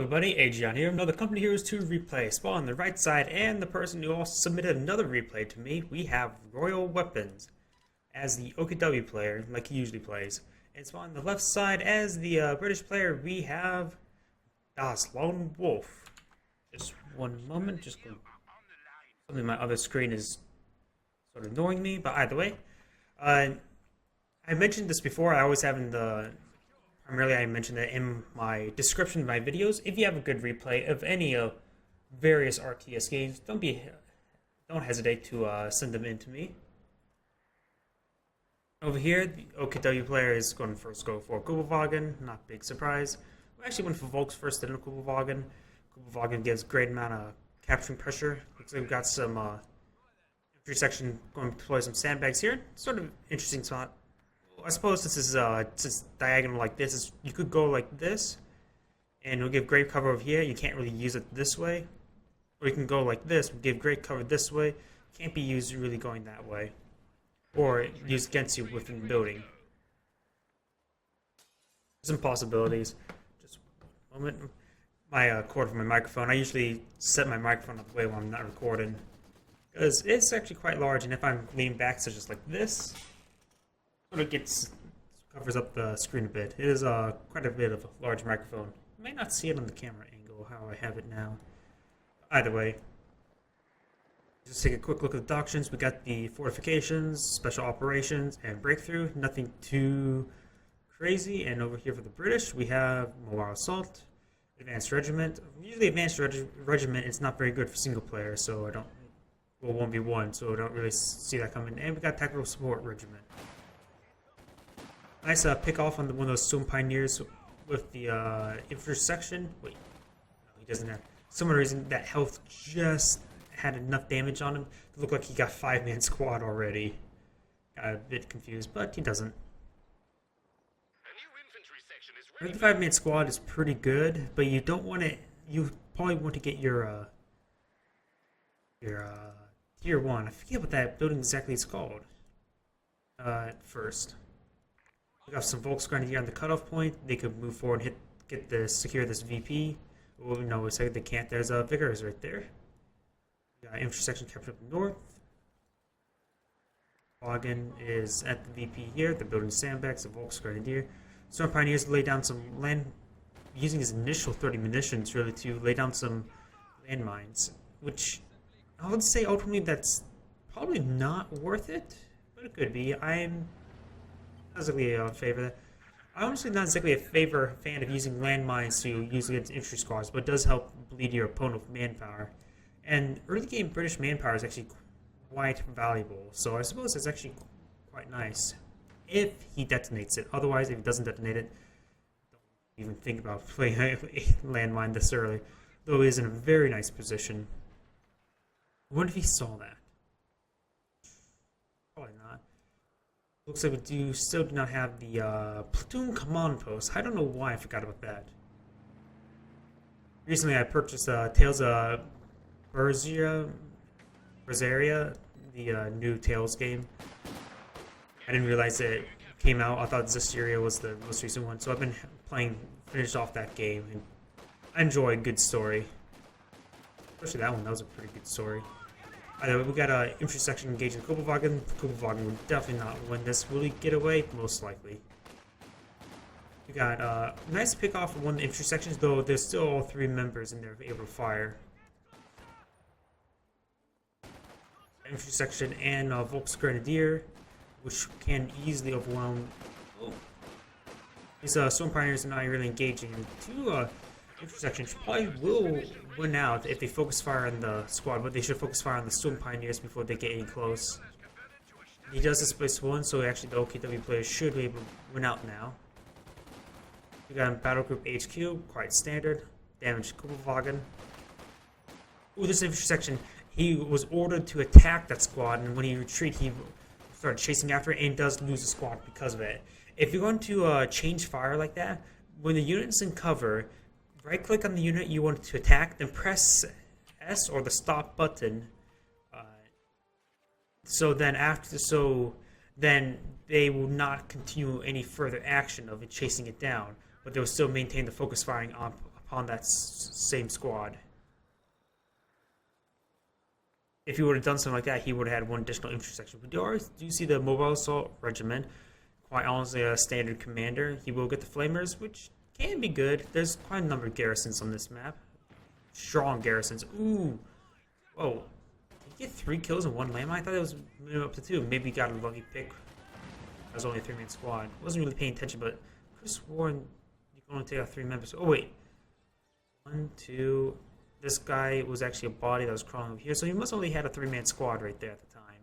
everybody, Agion here. Another Company Heroes 2 replay. Spawn on the right side, and the person who also submitted another replay to me, we have Royal Weapons as the OKW player, like he usually plays. And Spawn on the left side, as the British player, we have Lonewolf. Just one moment, just something on my other screen is sort of annoying me, but either way. I mentioned this before, I always have in the... Primarily, I mentioned that in my description of my videos. If you have a good replay of any of various RTS games, don't hesitate to send them in to me. Over here, the OKW player is going to first go for Kubelwagen. Not big surprise. We actually went for Volks first, then Kubelwagen. Kubelwagen gives great amount of capturing pressure. Looks like we've got some infantry section going to deploy some sandbags here. Sort of interesting spot. I suppose since it's diagonal like this, you could go like this, and it'll give great cover over here. You can't really use it this way. Or you can go like this, give great cover this way. Can't be used really going that way. Or used against you within the building. Some possibilities. Just one moment. My cord for my microphone. I usually set my microphone up way while I'm not recording. Because it's actually quite large, and if I'm leaning back, so just like this, it covers up the screen a bit. It is quite a bit of a large microphone. You may not see it on the camera angle how I have it now. Either way, just take a quick look at the doctrines. We got the fortifications, special operations, and breakthrough. Nothing too crazy. And over here for the British, we have mobile assault, advanced regiment. Usually, advanced regiment is not very good for single player, so I don't. Well, 1v1, so I don't really see that coming. And we got tactical support regiment. Nice pick off on one of those Stone Pioneers with the infantry section. Wait, no, he doesn't have. For some reason, that health just had enough damage on him to look like he got 5-man squad already. Got a bit confused, but he doesn't. The 5-man squad is pretty good, but you don't want it. You probably want to get your tier 1. I forget what that building exactly is called. First. We got some Volks here on the cutoff point. They could move forward and secure this VP. Oh no, they can't. There's Vigors right there. We got infantry section kept up north. Wagen is at the VP here. They're building sandbags, the Volks Grenadier. Storm Pioneers lay down some land, using his initial 30 munitions really to lay down some landmines, which I would say ultimately that's probably not worth it, but it could be. I'm not exactly a favor. I'm honestly not exactly a fan of using landmines to use against infantry squads, but it does help bleed your opponent with manpower. And early game British manpower is actually quite valuable, so I suppose it's actually quite nice if he detonates it. Otherwise, if he doesn't detonate it, don't even think about playing a landmine this early. Though he is in a very nice position. I wonder if he saw that. Probably not. Looks like we still do not have the platoon command post. I don't know why I forgot about that. Recently I purchased Tales of Berseria, the new Tales game. I didn't realize it came out. I thought Zestiria was the most recent one. So I've been finished off that game, and I enjoy a good story. Especially that one, that was a pretty good story. We got an infantry section engaging Kubelwagen. Kubelwagen will definitely not win this. Will he get away? Most likely. We got a nice pick off of one of the infantry sections, though there's still all 3 members in there able to fire. Infantry section and Volks Grenadier, which can easily overwhelm. Oh. These Stone Pioneers are not really engaging. And 2 infantry sections probably will win out if they focus fire on the squad, but they should focus fire on the Stone Pioneers before they get any close. He does displace 1, so actually the OKW players should be able to win out now. We got Battle Group HQ, quite standard. Damage Kubelwagen. Ooh, this infantry section, he was ordered to attack that squad, and when he retreated, he started chasing after it, and does lose a squad because of it. If you're going to change fire like that, when the unit's in cover, right-click on the unit you want to attack, then press S or the stop button. So then they will not continue any further action of it chasing it down, but they will still maintain the focus firing upon that same squad. If he would have done something like that, he would have had one additional infantry section. We do see the Mobile Assault Regiment. Quite honestly, a standard commander. He will get the Flamers, which can be good. There's quite a number of garrisons on this map. Strong garrisons. Ooh. Whoa. Did he get 3 kills in 1 landmine? I thought it was up to 2. Maybe he got a lucky pick. That was only a 3-man squad. Wasn't really paying attention, but I could have sworn you can only take out 3 members. Oh, wait. 1, 2. This guy was actually a body that was crawling over here, so he must only had a 3-man squad right there at the time.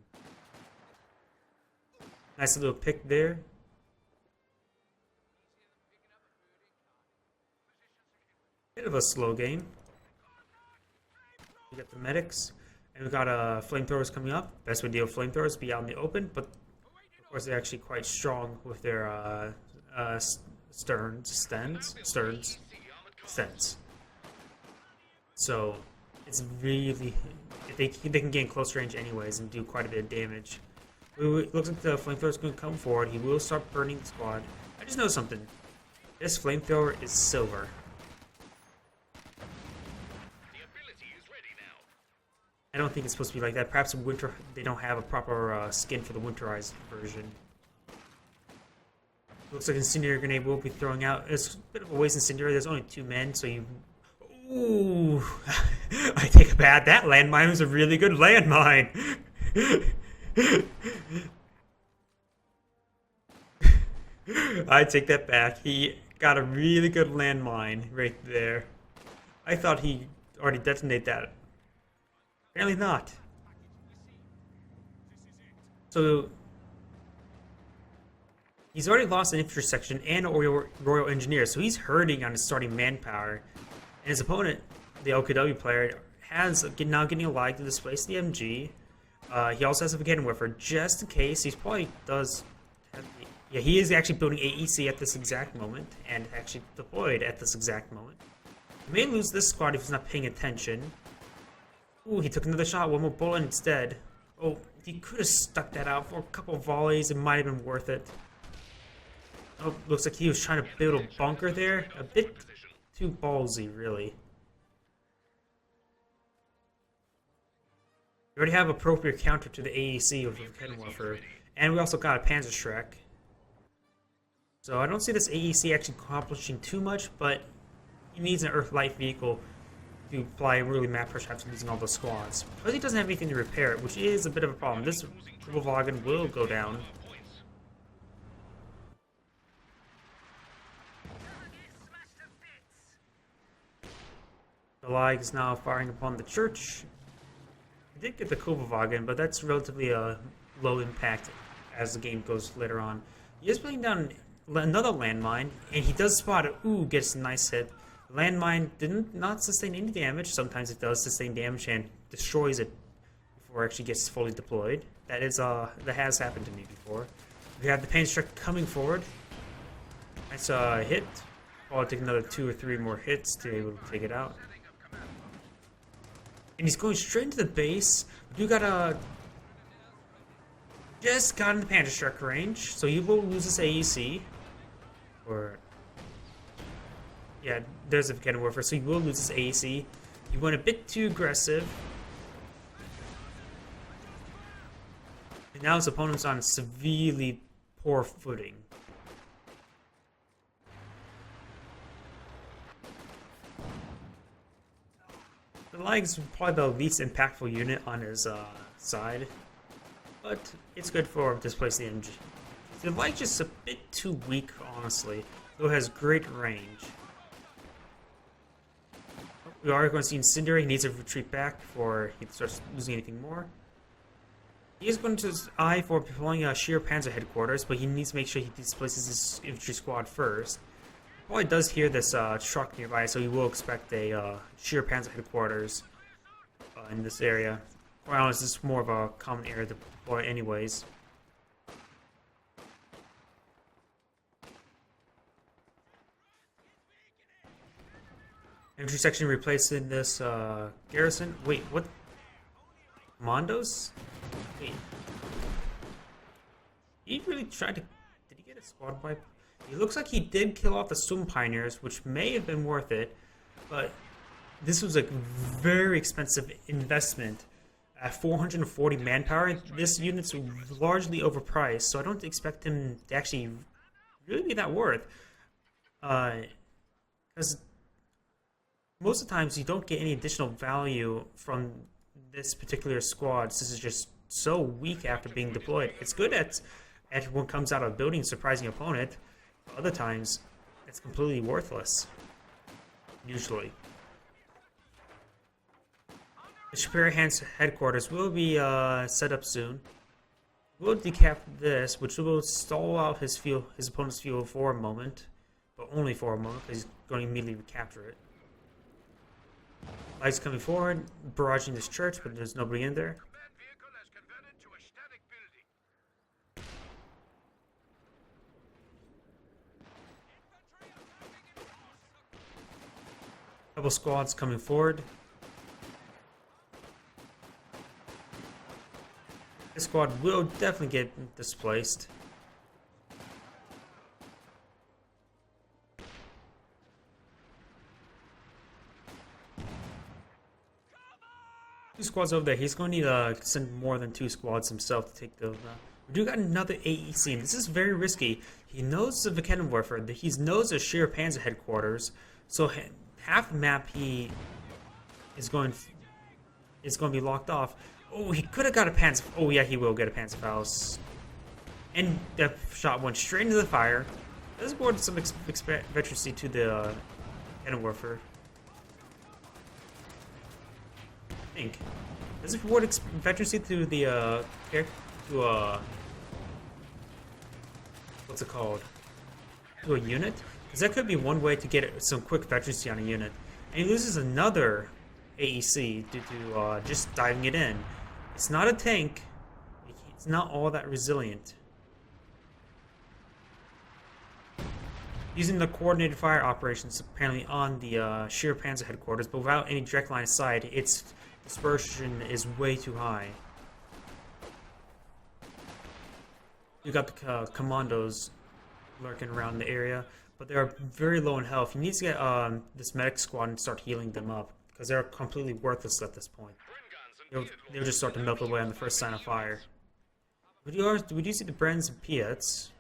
Nice little pick there. Bit of a slow game. We got the medics, and we got flamethrowers coming up. Best way to deal with flamethrowers be out in the open, but of course they're actually quite strong with their sterns. So it's really they can get in close range anyways and do quite a bit of damage. It looks like the flamethrower is going to come forward. He will start burning the squad. I just know something. This flamethrower is silver. I don't think it's supposed to be like that. Perhaps in winter they don't have a proper skin for the winterized version. Looks like Incendiary Grenade will be throwing out. It's a bit of a waste Incendiary. There's only 2 men, so you... Ooh! I take it back. That landmine was a really good landmine! I take that back. He got a really good landmine right there. I thought he already detonated that. Apparently not. So he's already lost an infantry section and a Royal Engineer, so he's hurting on his starting manpower. And his opponent, the OKW player, has now getting a lag to displace the MG. He also has a Cannon Whiffer just in case. He probably does have yeah, he is actually building AEC at this exact moment and actually deployed at this exact moment. He may lose this squad if he's not paying attention. Ooh, he took another shot, 1 more bullet instead. Oh, he could have stuck that out for a couple of volleys. It might have been worth it. Oh, looks like he was trying to build a bunker there. A bit too ballsy, really. We already have a appropriate counter to the AEC of the Cannon Warfare. And we also got a Panzerschreck. So I don't see this AEC actually accomplishing too much, but he needs an Earth Light vehicle to apply really map pressure after losing all those squads. But he doesn't have anything to repair it, which is a bit of a problem. This wagon will go down. The Lag is now firing upon the church. He did get the Kubelwagen, but that's relatively low impact as the game goes later on. He is putting down another landmine, and he does spot it. Ooh, gets a nice hit. Landmine did not sustain any damage. Sometimes it does sustain damage and destroys it before it actually gets fully deployed. That has happened to me before. We have the Panzerschreck coming forward. Nice hit. Probably take another 2 or 3 more hits to be able to take it out. And he's going straight into the base. We do got just got in the Panzerschreck range, so he will lose his AEC. Or yeah, there's a Cannon Warfare, so he will lose his AEC. He went a bit too aggressive. And now his opponent's on severely poor footing. The Lag's probably the least impactful unit on his side, but it's good for displacing the MG. The Lag's just a bit too weak, honestly, though it has great range. We are going to see Incendiary. He needs to retreat back before he starts losing anything more. He is going to eye for deploying a Sheer Panzer headquarters, but he needs to make sure he displaces his infantry squad first. He probably does hear this truck nearby, so he will expect a Sheer Panzer headquarters in this area. Quite honestly, this is more of a common area to deploy anyways. Infantry section replacing this garrison. Wait, what? Commandos? Wait. He really tried to... Did he get a squad wipe? It looks like he did kill off the Swim Pioneers, which may have been worth it. but this was a very expensive investment. At 440 manpower, this unit's largely overpriced, so I don't expect him to actually really be that worth. Because most of the times you don't get any additional value from this particular squad. This is just so weak after being deployed. It's good at when it comes out of building surprising opponent, but other times it's completely worthless. Usually. The Superior Hand's headquarters will be set up soon. We'll decap this, which will stall out his opponent's fuel for a moment, but only for a moment, because he's going to immediately recapture it. Lights coming forward, barraging this church, but there's nobody in there. Couple squads coming forward. This squad will definitely get displaced. Two squads over there. He's going to need to send more than 2 squads himself to take those. We do got another AEC, and this is very risky. He knows the Lonewolf. He knows the Sheer Panzer headquarters. So half the map he is going to be locked off. Oh, he could have got a Panzer. Oh yeah, he will get a Panzerfaust. And that shot went straight into the fire. This brought some veterancy to the Lonewolf. I think. Does it reward veterancy to the what's it called? To a unit? Because that could be one way to get some quick veterancy on a unit. And he loses another AEC due to just diving it in. It's not a tank. It's not all that resilient. Using the coordinated fire operations apparently on the Sheer Panzer headquarters, but without any direct line of sight, its dispersion is way too high. You got the commandos lurking around the area, but they are very low in health. You need to get this medic squad and start healing them up, because they're completely worthless at this point. They'll just start to melt away on the first sign of fire. We do see the Brens and Piets.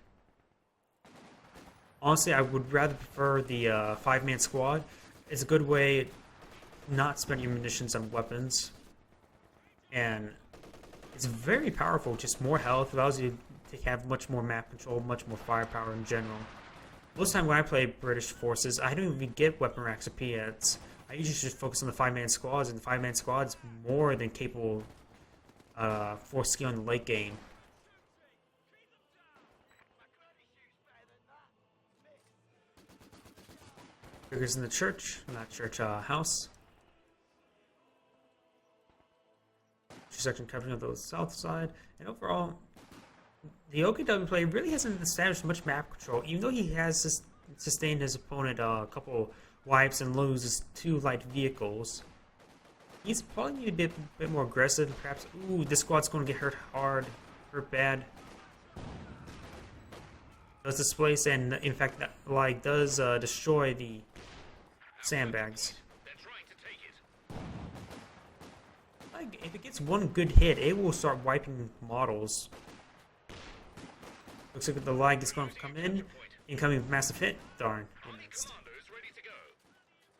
Honestly, I would rather prefer the 5-man squad. It's a good way to not spend your munitions on weapons. And it's very powerful, just more health, allows you to have much more map control, much more firepower in general. Most of the time when I play British forces, I don't even get weapon racks or Piets. I usually just focus on the 5-man squads, and the 5-man squad is more than capable for skill in the late game. Triggers in the church, not church, house. Section covering of the south side, and overall, the OKW player really hasn't established much map control, even though he has sustained his opponent a couple wipes and loses 2 light vehicles. He's probably need to be a bit more aggressive, perhaps. Ooh, this squad's going to get hurt hard, hurt bad. Does displace, and in fact, that like does destroy the sandbags. Like, if it gets one good hit, it will start wiping models. Looks like the lag is going to come in. Incoming massive hit. Darn.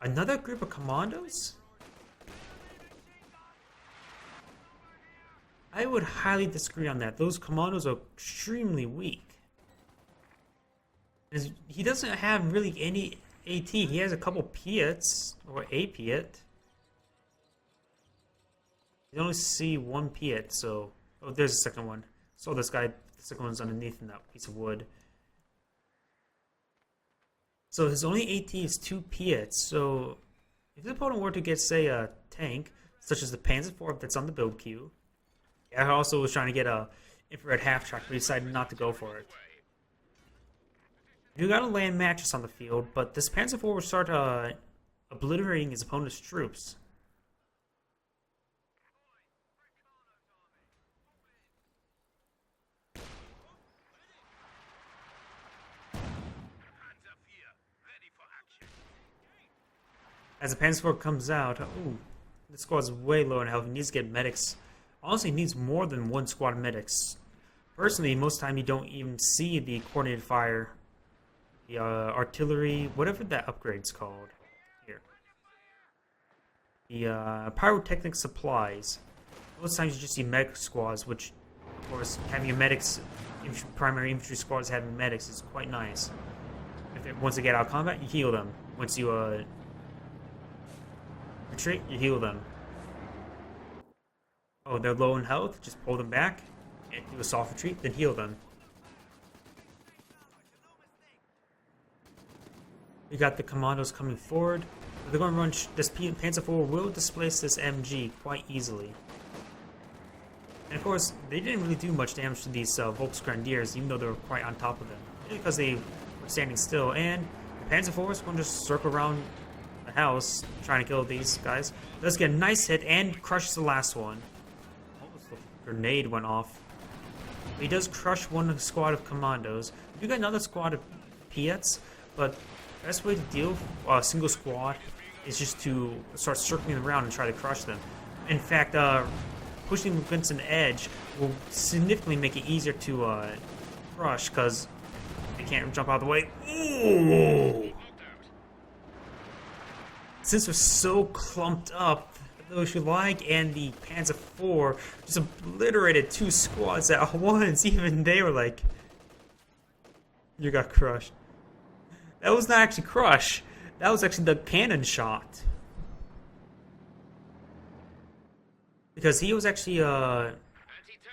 Another group of commandos? I would highly disagree on that. Those commandos are extremely weak. He doesn't have really any AT. He has a couple Piets, or a Piet. You only see 1 Piet, so... Oh, there's a second one. So this guy, the second one's underneath in that piece of wood. So his only AT is 2 Piets, so... If the opponent were to get, say, a tank, such as the Panzer IV that's on the build queue... I also was trying to get a infrared half-track, but decided not to go for it. You gotta land matches on the field, but this Panzer IV will start obliterating his opponent's troops. As the Panzer IV comes out, ooh, the squad's way low in health. He needs to get medics. Honestly, he needs more than one squad of medics. Personally, most of the time you don't even see the coordinated fire, the artillery, whatever that upgrade's called. Here. The pyrotechnic supplies. Most times you just see medic squads, which, of course, having your medics, primary infantry squads having medics is quite nice. Once they get out of combat, you heal them. Once you retreat, you heal them. Oh, they're low in health, just pull them back, and do a soft retreat, then heal them. We got the commandos coming forward. They're going to run. This Panzer IV will displace this MG quite easily. And of course, they didn't really do much damage to these Volksgrenadiers, even though they were quite on top of them. Because they were standing still. And the Panzer IV is going to just circle around the house, trying to kill these guys. Does get a nice hit and crushes the last one. Almost the grenade went off. He does crush one squad of commandos. We got another squad of Piets, but the best way to deal with a single squad is just to start circling around and try to crush them. In fact, pushing them against an edge will significantly make it easier to crush because they can't jump out of the way. Ooh! Since they're so clumped up, those you like, and the Panzer IV just obliterated two squads at once. Even they were like, "You got crushed." That was not actually crush. That was actually the cannon shot. Because he was actually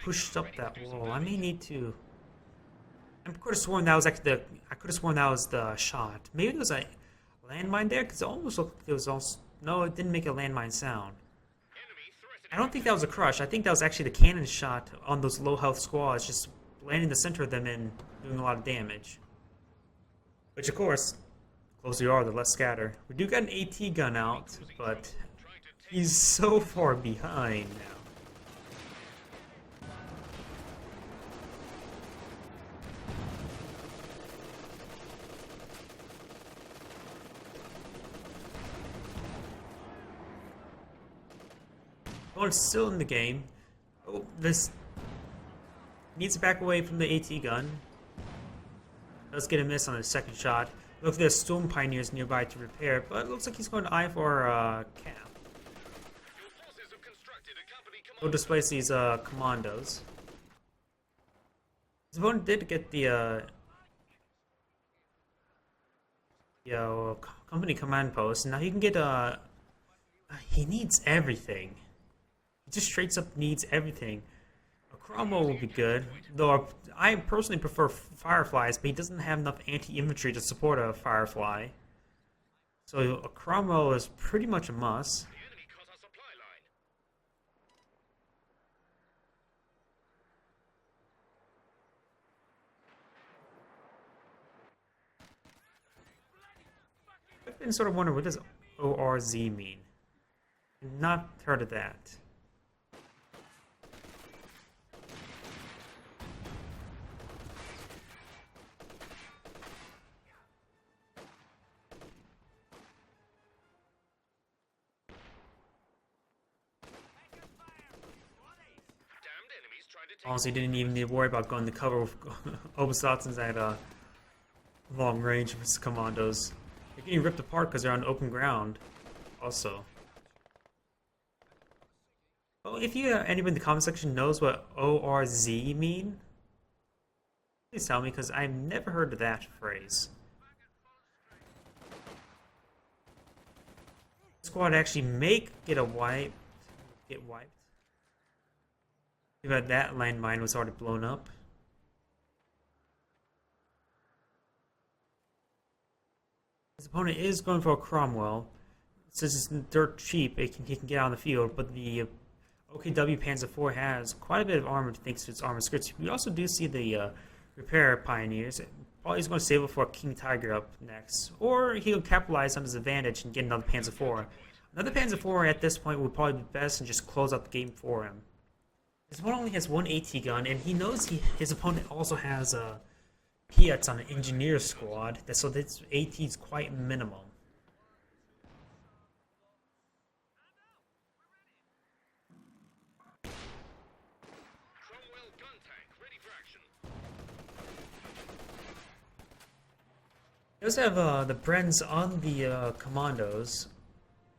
pushed up that wall. I may need to. I could have sworn that was actually the. I could have sworn that was the shot. Maybe there was a landmine there, because it almost looked like there was also. No, it didn't make a landmine sound. I don't think that was a crush. I think that was actually the cannon shot on those low health squads, just landing in the center of them and doing a lot of damage. Which, of course, the closer you are, the less scatter. We do got an AT gun out, but he's so far behind now. Oh, it's still in the game. Oh, this needs to back away from the AT gun. Let's get a miss on his second shot. Look, there's Storm Pioneers nearby to repair, but it looks like he's going to eye for cap. He'll displace these commandos. His opponent did get the company command post, and now he can get he needs everything. He just straight up needs everything. A Cromwell will be good, though I personally prefer Fireflies, but he doesn't have enough anti-infantry to support a Firefly. So a Cromwell is pretty much a must. I've been sort of wondering, what does ORZ mean? I've not heard of that. Honestly, didn't even need to worry about going to cover with Oberstatzens at long range with his commandos. They're getting ripped apart because they're on open ground, also. Well, if you anybody in the comment section knows what ORZ mean, please tell me, because I've never heard of that phrase. Squad actually get wiped. Too bad that landmine was already blown up. His opponent is going for a Cromwell. Since it's dirt cheap, he can get out on the field, but the OKW Panzer IV has quite a bit of armor thanks to its armor skirts. We also do see the Repair Pioneers. Probably he's going to save it for King Tiger up next. Or he'll capitalize on his advantage and get another Panzer IV. Another Panzer IV at this point would probably be best and just close out the game for him. His opponent only has one AT gun, and he knows his opponent also has Piets on an engineer squad, so this AT is quite minimal. He does have the Brens on the commandos.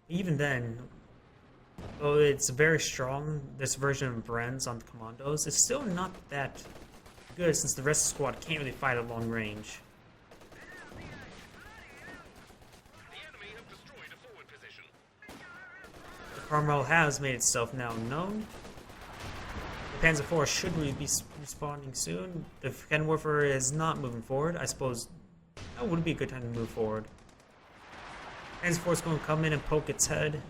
Even then, though it's very strong, this version of Brens on the commandos is still not that good since the rest of the squad can't really fight at long range. The Cromwell has made itself now known. The Panzer IV should really be responding soon. The Kenwerfer is not moving forward. I suppose that would be a good time to move forward. Panzer IV is going to come in and poke its head.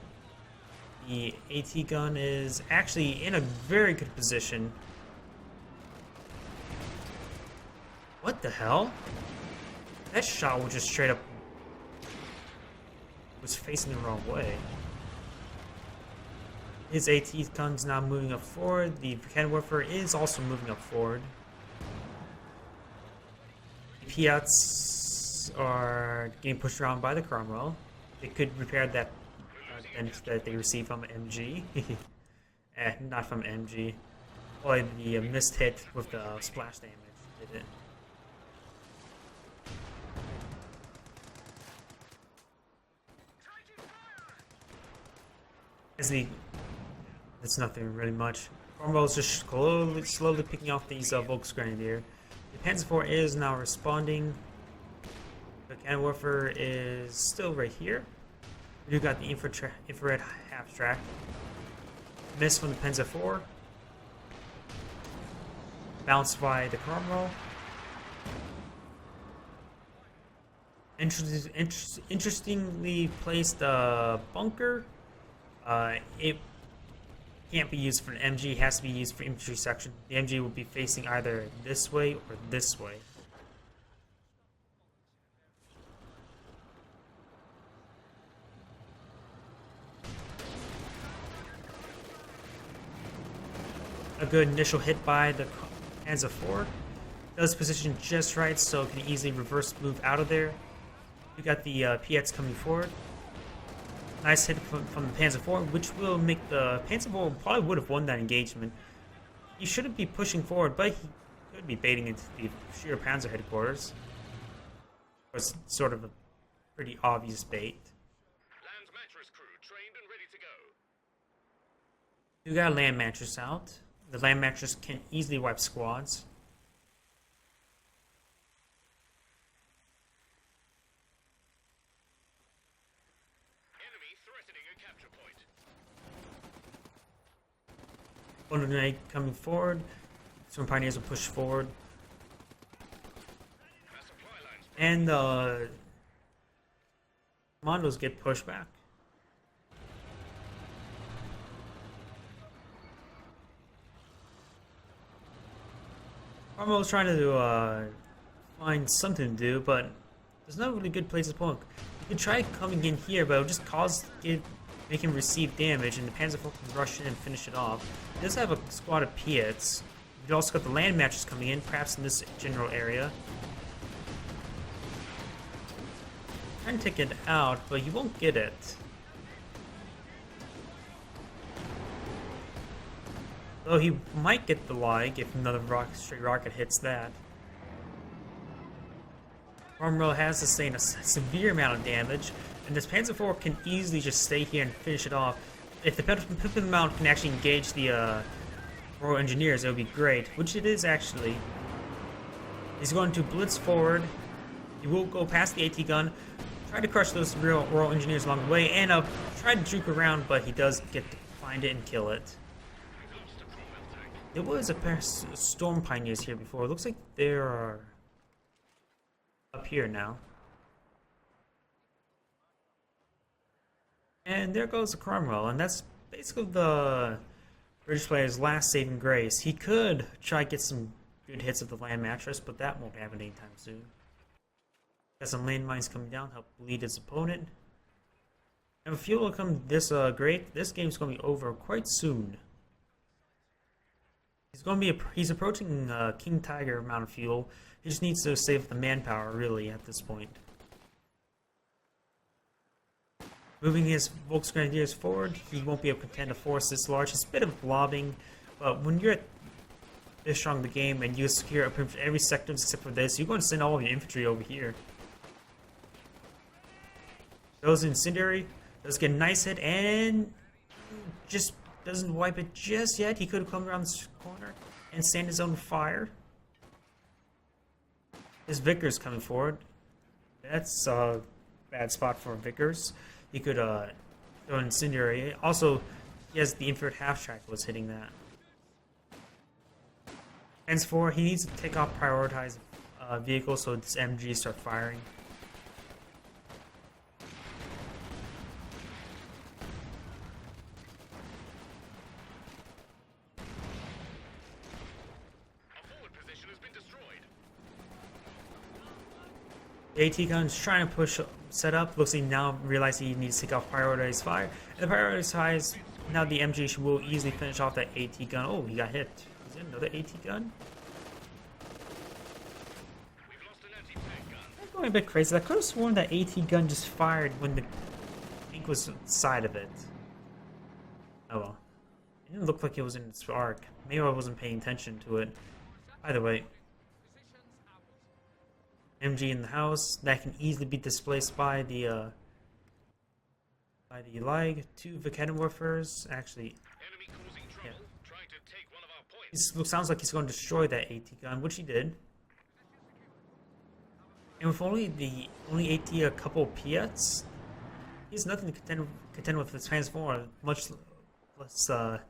The AT gun is actually in a very good position. What the hell? That shot was just straight up was facing the wrong way. His AT gun's now moving up forward. The Kenwerfer is also moving up forward. The Piats are getting pushed around by the Cromwell. They could repair that dent that they received from MG. Not from MG. Probably the missed hit with the splash damage did it. That's nothing really much. Cromwell's just slowly picking off these Volksgrenadier. The Panzer IV is now responding. The Kenwerfer is still right here. We do got the infrared half track. Miss from the Panzer IV. Bounced by the Cromwell. Interestingly placed bunker. It can't be used for an MG, it has to be used for infantry section. The MG will be facing either this way or this way. A good initial hit by the Panzer IV. Does position just right so it can easily reverse move out of there. We got the Piats coming forward. Nice hit from the Panzer IV, which will make the Panzer IV probably would have won that engagement. He shouldn't be pushing forward, but he could be baiting into the sheer Panzer headquarters. It was sort of a pretty obvious bait. Land mattress crew trained and ready to go. We got a land mattress out. The land mattress can easily wipe squads. One grenade coming forward. Some pioneers will push forward. And the commandos get pushed back. Cromwell's trying to find something to do, but there's no really good place to poke. You could try coming in here, but it'll just make him receive damage, and the Panzer IV can rush in and finish it off. He does have a squad of Piats. You also got the land matches coming in, perhaps in this general area. Trying to take it out, but you won't get it. Though he might get the lag if another straight rocket hits that. Cromwell has sustained a severe amount of damage, and this Panzer IV can easily just stay here and finish it off. If the Pippin Mount can actually engage the Royal Engineers, it would be great, which it is actually. He's going to blitz forward. He will go past the AT gun, try to crush those Royal Engineers along the way, and try to juke around, but he does get to find it and kill it. There was a pair of Storm Pioneers here before. It looks like they're up here now. And there goes the Cromwell, and that's basically the British player's last saving grace. He could try to get some good hits of the land mattress, but that won't happen anytime soon. Got some landmines coming down, help lead his opponent. And if fuel will come this great, this game's going to be over quite soon. He's approaching King Tiger amount of fuel. He just needs to save the manpower, really, at this point. Moving his Volksgrenadiers forward, he won't be able to contend a force this large. It's a bit of blobbing, but when you're at this strong in the game and you secure pretty much every sector except for this, you're going to send all of your infantry over here. Goes incendiary. Does get a nice hit and just doesn't wipe it just yet. He could have come around this corner and stand his own fire. His Vickers coming forward. That's a bad spot for Vickers. He could throw an incendiary. Also, he has the infrared half track was hitting that. Henceforth, he needs to take off prioritized vehicles so this MG start firing. The AT gun's trying to push set up. Looks like he now realizes he needs to take off prioritized fire. And the prioritized, now the MG will easily finish off that AT gun. Oh, he got hit. Is it another AT gun? I'm going a bit crazy. I could have sworn that AT gun just fired when the tank was inside of it. Oh well. It didn't look like it was in its arc. Maybe I wasn't paying attention to it. Either way. MG in the house that can easily be displaced by the lag. 2 Vickenwerfers actually. Yeah. It sounds like he's going to destroy that AT gun, which he did. And with only AT a couple of Piets, he has nothing to contend with his transformer, much less a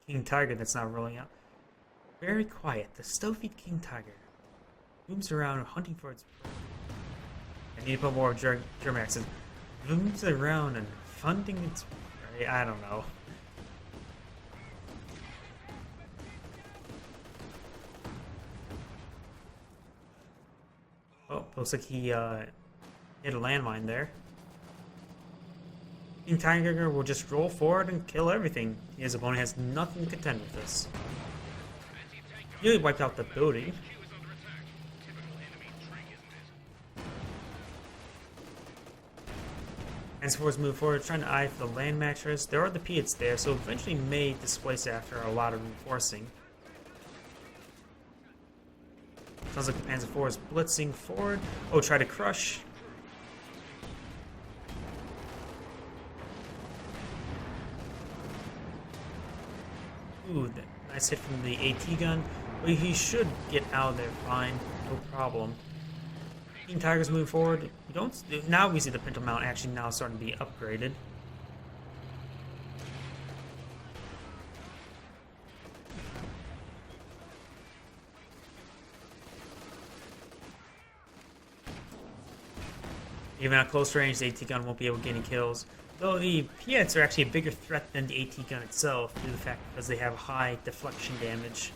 King Tiger that's not rolling out. Very quiet, the stealthy King Tiger moves around hunting for its prey. I need to put more Germaxes. Moves around and hunting its prey. I don't know. Oh, looks like he hit a landmine there. King Tiger will just roll forward and kill everything. His opponent has nothing to contend with this. He really wiped out the building. Henceforth move forward, trying to eye for the land mattress. There are the Piets there, so eventually may displace after a lot of reinforcing. Sounds like the Panzer IV is blitzing forward. Oh, try to crush. Ooh, nice hit from the AT gun. But he should get out of there fine, no problem. King Tigers move forward. We don't. Now we see the Pinto Mount actually now starting to be upgraded. Even at close range, the AT gun won't be able to get any kills. Though the Piets are actually a bigger threat than the AT gun itself, due to the fact because they have high deflection damage.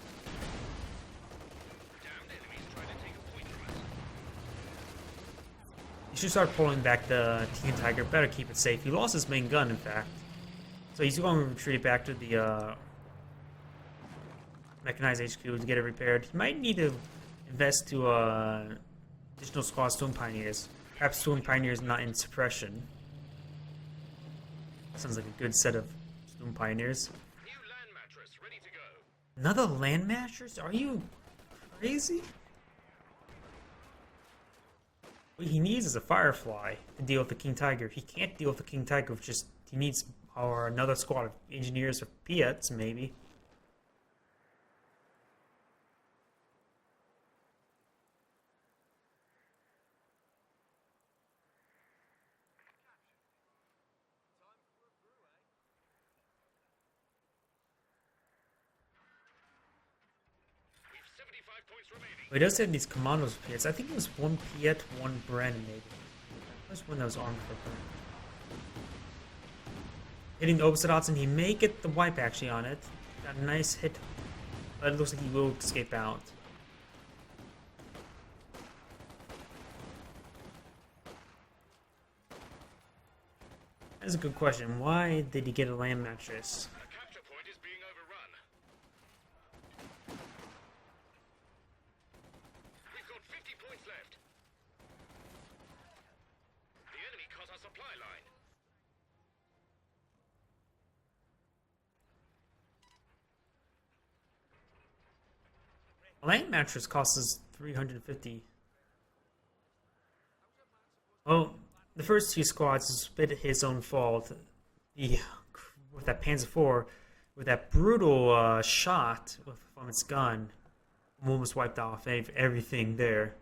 You should start pulling back the King Tiger. Better keep it safe. He lost his main gun, in fact. So he's going to retreat back to the mechanized HQ to get it repaired. He might need to invest to additional squads, Storm Pioneers. Perhaps Storm Pioneers not in suppression. Sounds like a good set of Storm Pioneers. New land mattress ready to go. Another land mattress? Are you crazy? What he needs is a Firefly to deal with the King Tiger. He can't deal with the King Tiger with just... He needs another squad of engineers or Piets, maybe. We've 75 points remaining. But he does have these commandos Piets. I think it was 1 Piet, 1 Bren, maybe. There's one that was armed for Bren. Hitting the opposite odds, and he may get the wipe actually on it. Got a nice hit, but it looks like he will escape out. That's a good question. Why did he get a land mattress? A capture point is being overrun. We've got 50 points left. The enemy cut our supply line. A land mattress costs us 350. Oh, The first two squads is a bit his own fault. With that Panzer IV, with that brutal shot from its gun, almost wiped off everything there.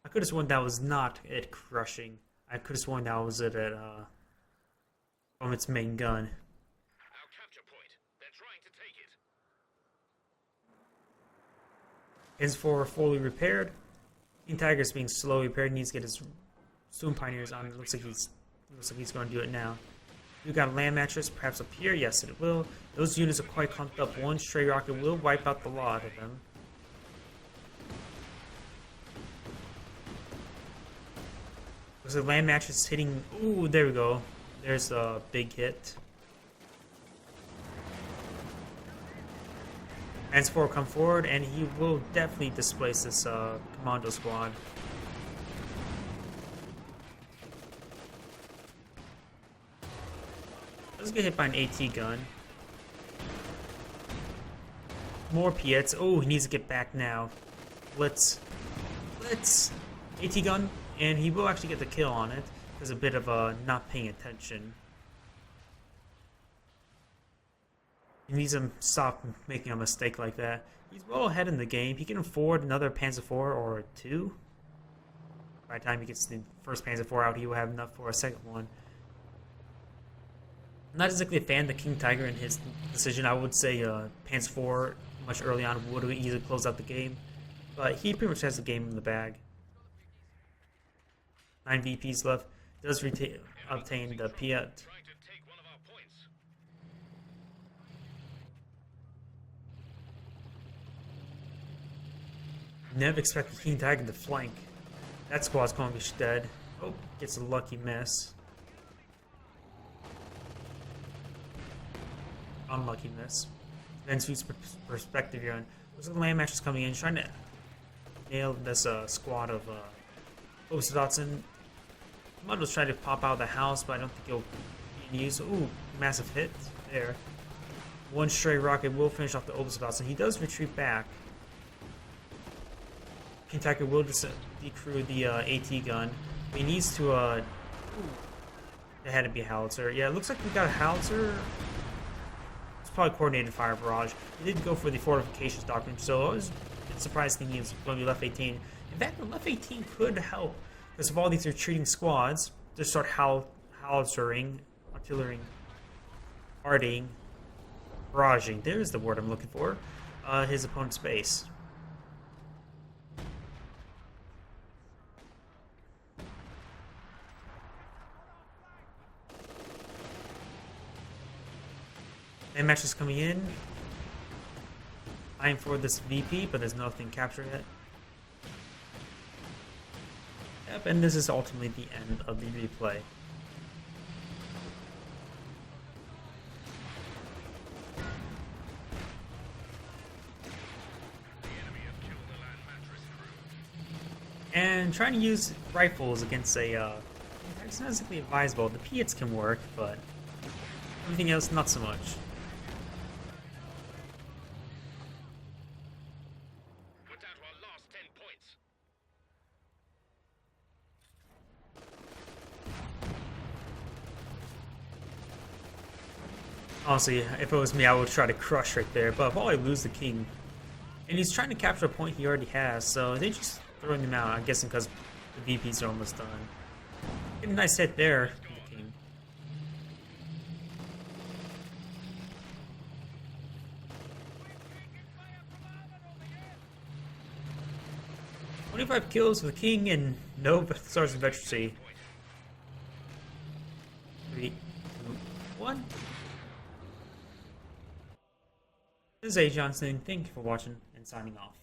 I could have sworn that was not it crushing. I could have sworn that was it from its main gun. Our capture point. They're trying to take it. Panzer IV fully repaired. King Tiger's being slowly repaired. Needs to get his Storm Pioneers on. It looks like he's going to do it now. You got a land mattress, perhaps up here. Yes, it will. Those units are quite clumped up. One stray rocket will wipe out the lot of them. Looks like land mattress hitting. Ooh, there we go. There's a big hit. Panzer IV will come forward, and he will definitely displace this commando squad. Let's get hit by an AT gun. More Piets. Oh, he needs to get back now. Let's AT gun, and he will actually get the kill on it. There's a bit of not paying attention. He needs to stop making a mistake like that. He's well ahead in the game. He can afford another Panzer IV or two. By the time he gets the first Panzer IV out, he will have enough for a second one. I'm not exactly a fan of the King Tiger in his decision. I would say Panzer IV much early on would have easily closed out the game. But he pretty much has the game in the bag. 9 VPs left. Does obtain the Piet. Trying to take one of our points. Never expected King Tiger to flank. That squad's going to be dead. Oh, gets a lucky miss. Unlucky miss. Then suits perspective here. Looks like the land match is coming in, trying to nail this squad of Dotson. Commando's trying to pop out of the house, but I don't think he'll be used. Ooh, massive hit there. One stray rocket will finish off the Dotson. He does retreat back. King Tiger will just decrew the AT gun. He needs to ooh, it had to be a howitzer. Yeah, it looks like we got a howitzer. It's probably coordinated fire barrage. He did go for the fortifications doctrine, so it's surprising he was going to be left 18. In fact, the left 18 could help because of all these retreating squads to start howitzering, artillerying, arting, barraging. There's the word I'm looking for. His opponent's base. And match is coming in. Eyeing for this VP, but there's nothing captured yet. Yep, and this is ultimately the end of the replay. And trying to use rifles against a it's not exactly advisable. The Piets can work, but everything else not so much. We're down to our last 10 points. Honestly, if it was me, I would try to crush right there, but I'll probably lose the king. And he's trying to capture a point he already has, so they're just throwing him out, I'm guessing because the VPs are almost done. Get a nice hit there, the king. "25 kills for the king and no stars of veterancy." 3, 2, 1. This is Agion saying thank you for watching and signing off.